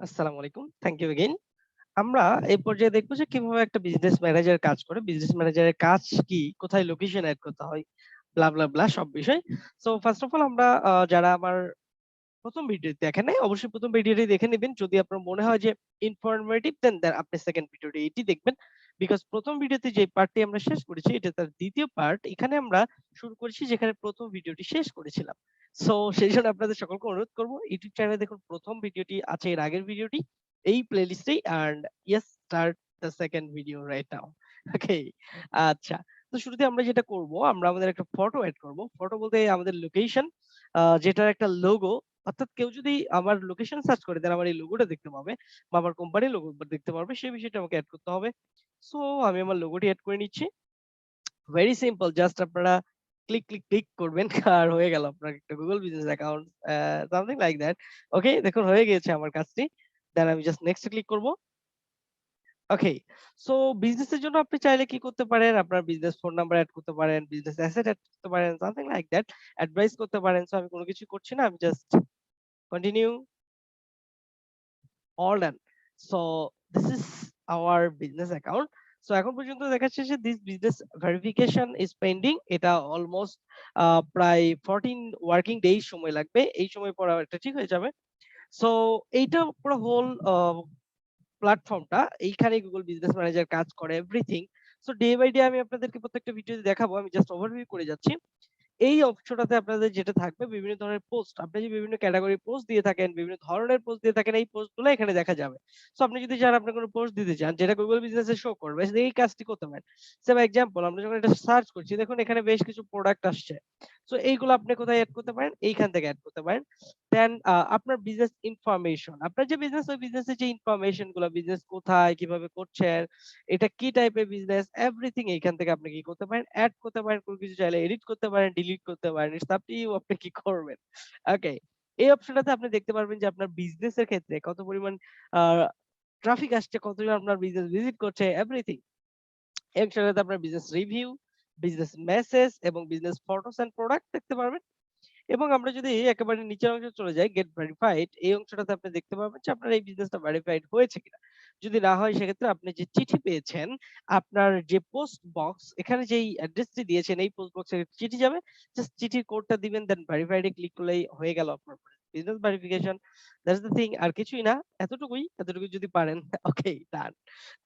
আসসালামু আলাইকুম। Thank you again. আমরা এই পর্যায়ে দেখব যে কিভাবে একটা বিজনেস ম্যানেজার কাজ করে। বিজনেস ম্যানেজারের কাজ কি? কোথায় লোকেশন এড করতে হয়? ব্লা সব বিষয়। সো ফার্স্ট অফ অল আমরা যারা আমার ১ম ভিডিও দেখেন নাই, অবশ্যই ১ম ভিডিওটি দেখে নিবেন। যদি আপনার মনে হয় যে ইনফরমেটিভ দেন আপনি 2nd ভিডিওটি এটি দেখবেন। বিকজ ১ম ভিডিওতে যে পার্টটি আমরা শেষ করেছি এটা তার ২য় পার্ট। এখানে আমরা শুরু করেছি যেখানে ১ম ভিডিওটি শেষ করেছিলাম। সো সেইজন্য আপনাদের সকলকে অনুরোধ করব ইউটিউব চ্যানেলে দেখুন ১ম ভিডিওটি আছে এর আগের ভিডিওটি এই প্লেলিস্টেই and yes start the 2nd video right now. Okay. আচ্ছা। তো শুরুতে আমরা যেটা করব আমরা আমাদের একটা ফটো এড করব। ফটো বলতে আমাদের লোকেশন যেটার একটা লোগো অর্থাৎ কেউ যদি আমার লোকেশন সার্চ করে দেন আমার এই লোগোটা দেখতে পাবে বা আমার কোম্পানির লোগো দেখতে পারবে সেই বিষয়টা আমাকে এড করতে হবে। সো আমি আমার লোগোটি এড করে নিচ্ছি। ভেরি সিম্পল জাস্ট আপনারা ক্লিক করবেন আর হয়ে গেল আপনার একটা Google business account something like that. Okay দেখুন হয়ে গিয়েছে আমার কাজটি। দেন আমি জাস্ট নেক্সট ক্লিক করব। ওকে। সো বিজনেস এর জন্য আপনি চাইলে কি করতে পারেন? আপনার বিজনেস ফোন নাম্বার এড করতে পারেন, বিজনেস অ্যাসেট এড করতে পারেন, সামথিং লাইক দ্যাট। অ্যাডভাইস করতে পারেন। সো আমি কোন কিছু করছি না। আমি just continue all done. So this is our business account. So এখন পর্যন্ত দেখাচ্ছে যে this business verification is pending. এটা অলমোস্ট প্রায় 14 ওয়ার্কিং ডেজ সময় লাগবে। এই সময় পর এটা ঠিক হয়ে যাবে। সো এইটা পুরো হোল প্ল্যাটফর্মটা এইখানে গুগল বিজনেস ম্যানেজার কাজ করে everything. So day by day আমি আপনাদেরকে প্রত্যেকটা ভিডিওতে দেখাবো। আমি জাস্ট ওভারভিউ করে যাচ্ছি। এই অংশটাতে আপনাদের যেটা থাকবে বিভিন্ন ধরনের পোস্ট। আপনি যে বিভিন্ন ক্যাটেগরি পোস্ট দিয়ে থাকেন, বিভিন্ন ধরনের পোস্ট দিয়ে থাকেন, এই পোস্টগুলো এখানে দেখা যাবে। সো আপনি যদি চান আপনি কোন পোস্ট দিতে চান যেটা Google Business এ শো করবে, এই কাজটি করতে পারেন। সো এক্সাম্পল আমরা যখন এটা সার্চ করছি দেখুন এখানে বেশ কিছু প্রোডাক্ট আসছে। সো এইগুলো আপনি কোথায় এড করতে পারেন? এইখান থেকে এড করতে পারেন। দেন আপনার বিজনেস ইনফরমেশন। আপনার যে বিজনেস ওই বিজনেসের যে ইনফরমেশন গুলা বিজনেস কোথায়, কিভাবে করছেন, এটা কি টাইপের বিজনেস এভরিথিং এইখান থেকে আপনি কি করতে পারেন এড করতে পারেন কোন কিছু চাইলে এডিট করতে পারেন ডিলিট করতে পারেন ইটস আপ টু ইউ আপনি কি করবেন। ওকে। এই অপশনটাতে আপনি দেখতে পারবেন যে আপনার বিজনেস এর ক্ষেত্রে কত পরিমাণ ট্রাফিক আসছে, কতজন আপনার বিজনেস ভিজিট করছে এভরিথিং। এই অপশনটাতে আপনার বিজনেস রিভিউ, বিজনেস মেসেজ এবং বিজনেস ফটোস এন্ড প্রোডাক্ট দেখতে পারবেন। এবং আমরা যদি একেবারে নিচের অংশে চলে যাই গেট ভেরিফাইড এই অংশটাতে আপনি দেখতে পাবেন যে আপনার এই বিজনেসটা ভেরিফাইড হয়েছে কিনা। যদি না হয় সেক্ষেত্রে আপনি যে চিঠি পেয়েছেন আপনার যে পোস্ট বক্স এখানে যেই অ্যাড্রেসটি দিয়েছেন এই পোস্ট বক্সে চিঠি যাবে। জাস্ট চিঠির কোডটা দিবেন দেন ভেরিফাইড এ ক্লিক করলেই হয়ে গেল আপনার business verification. That's the thing আর কিছুই না। এতটুকুই যদি পারেন ওকে ডান।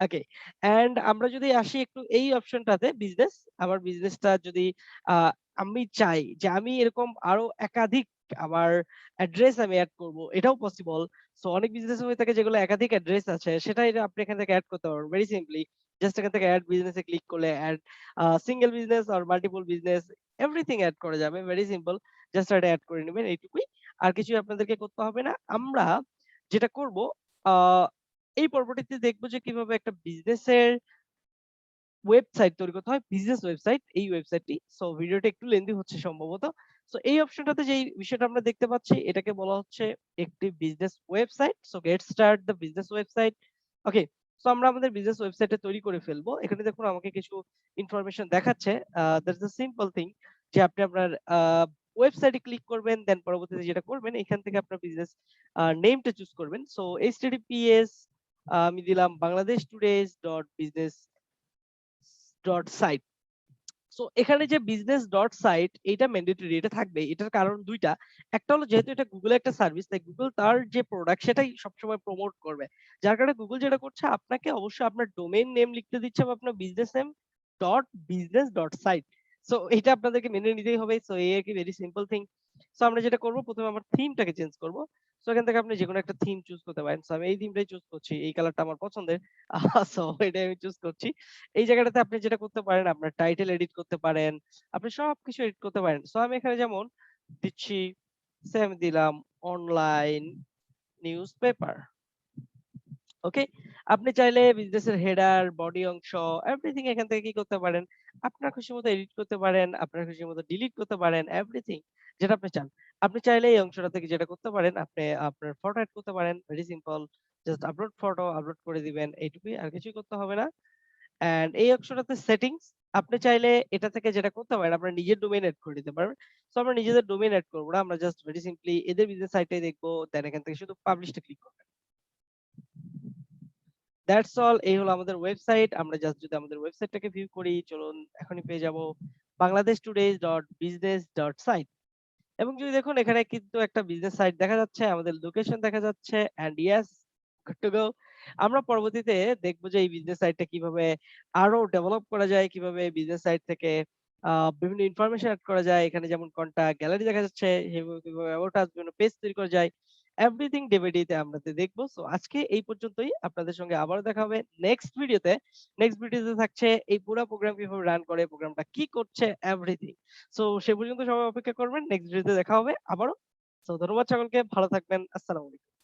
ওকে। অ্যান্ড আমরা যদি আসি একটু এই অপশনটাতে বিজনেস আমার বিজনেসটা যদি আ আমি চাই যে আমি এরকম আরো একাধিক আমার অ্যাড্রেস আমি এড করব। এটাও পসিবল। সো অনেক বিজনেস হয়ে থাকে যেগুলো একাধিক অ্যাড্রেস আছে এটা আপনি এখান থেকে এড করতে পারবেন। ভেরি সিম্পলি জাস্ট এখান থেকে এড বিজনেস এ ক্লিক করলে add single business or multiple business everything add করা যাবে। Very simple. জাস্ট এটা এড করে নিবেন এইটুকুই। আর কিছুই আপনাদেরকে করতে হবে না। আমরা যেটা করব আ এই পর্বটিতে দেখব যে কিভাবে একটা বিজনেসের ওয়েবসাইট তৈরি করতে হয়, বিজনেস ওয়েবসাইট, এই ওয়েবসাইটটি। সো ভিডিওটা একটু লেন্থি হচ্ছে সম্ভবত। সো এই অপশনটাতে যেই বিষয়টা আমরা দেখতে পাচ্ছি এটাকে বলা হচ্ছে একটি business website. So get start the business website. Okay. So আমরা আমাদের বিজনেস ওয়েবসাইটটা তৈরি করে ফেলবো। এখানে দেখুন আমাকে কিছু ইনফরমেশন দেখাচ্ছে। দ্যাটস আ সিম্পল থিং যে আপনি আপনার ওয়েবসাইটে ক্লিক করবেন দেন পরবর্তীতে যেটা করবেন এখান থেকে আপনার বিজনেস নেমটা চুজ করবেন। সো https আমি দিলাম bangladeshtodays.business ডট সাইট। সো এখানে যে বিজনেস ডট সাইট এটা ম্যান্ডেটরি এটা থাকবে। এটার কারণ ২ টা। একটা হলো যেহেতু এটা Google একটা সার্ভিস তাই Google তার যে প্রোডাক্ট সেটাই সবসময় প্রমোট করবে। যার কারণে Google যেটা করছে আপনাকে অবশ্যই আপনার ডোমেইন নেম লিখতে দিচ্ছে বা আপনার business name dot business dot site. So এটা আপনাদেরকে মেনে নিতেই হবে। সো এই আরকি ভেরি সিম্পল থিং। সো আমরা যেটা করব ১ম এ আমার থিমটাকে চেঞ্জ করব। সো এখান থেকে আপনি যেকোনো একটা থিম চুজ করতে পারেন। সো আমি এই থিমটাই চুজ করছি। এই কালারটা আমার পছন্দের। সো এটাই আমি চুজ করছি। এই জায়গাটাতে আপনি যেটা করতে পারেন আপনার টাইটেল এডিট করতে পারেন। আপনি সবকিছু এডিট করতে পারেন। সো আমি এখানে যেমন দিচ্ছি আমি দিলাম অনলাইন নিউজপেপার। ওকে? আপনি চাইলে বিজনেসের হেডার, বডি অংশ এভরিথিং এখান থেকে কি করতে পারেন? আপনার খুশিমতো এডিট করতে পারেন, আপনার খুশিমতো ডিলিট করতে পারেন এভরিথিং যেটা আপনি চান। আপনি চাইলে এই অংশটা থেকে যেটা করতে পারেন আপনি আপনার ফটো এড করতে পারেন। Very simple. Just upload photo upload করে দিবেন। এইটুকুই আর কিছুই করতে হবে না। অ্যান্ড এই অপশনটাতে সেটিংস আপনি চাইলে এটা থেকে যেটা করতে পারেন আপনার নিজের ডোমেইন এড করে দিতে পারবেন। সো আমরা নিজেদের ডোমেইন এড করব না। আমরা জাস্ট ভেরি সিম্পলি এদের বিজনেস সাইটটাই দেখবো। দেন এখান থেকে শুধু পাবলিশটা ক্লিক করবেন। That's all. এই হলো আমাদের ওয়েবসাইট। আমরা জাস্ট যদি আমাদের ওয়েবসাইটটাকে ভিউ করি, চলুন এখনই পেয়ে যাব bangladeshtodays.business.site। এবং যদি দেখুন এখানে কিন্তু একটা বিজনেস সাইট দেখা যাচ্ছে, আমাদের লোকেশন দেখা যাচ্ছে and yes, good to go. আমরা পরবর্তীতে দেখব যে এই বিজনেস সাইটটা কিভাবে আরো ডেভেলপ করা যায়, কিভাবে বিজনেস সাইট থেকে বিভিন্ন ইনফরমেশন এড করা যায়। এখানে যেমন কন্টাক্ট গ্যালারি দেখা যাচ্ছে, কিভাবে অ্যাবাউট আস বিভিন্ন পেজ তৈরি করা যায়। এভরিথিং ডে বাই ডে তে আমরা দেখব। সো আজকে এই পর্যন্তই। আপনাদের সঙ্গে আবারও দেখা হবে নেক্সট ভিডিওতে। নেক্সট ভিডিওতে থাকছে এই পুরো প্রোগ্রাম কিভাবে রান করে, প্রোগ্রামটা কি করছে, এভরিথিং। সো সে পর্যন্ত সবাই অপেক্ষা করবেন। নেক্সট ভিডিওতে দেখা হবে আবারও। সো ধন্যবাদ সকলকে। ভালো থাকবেন। আসসালামু আলাইকুম।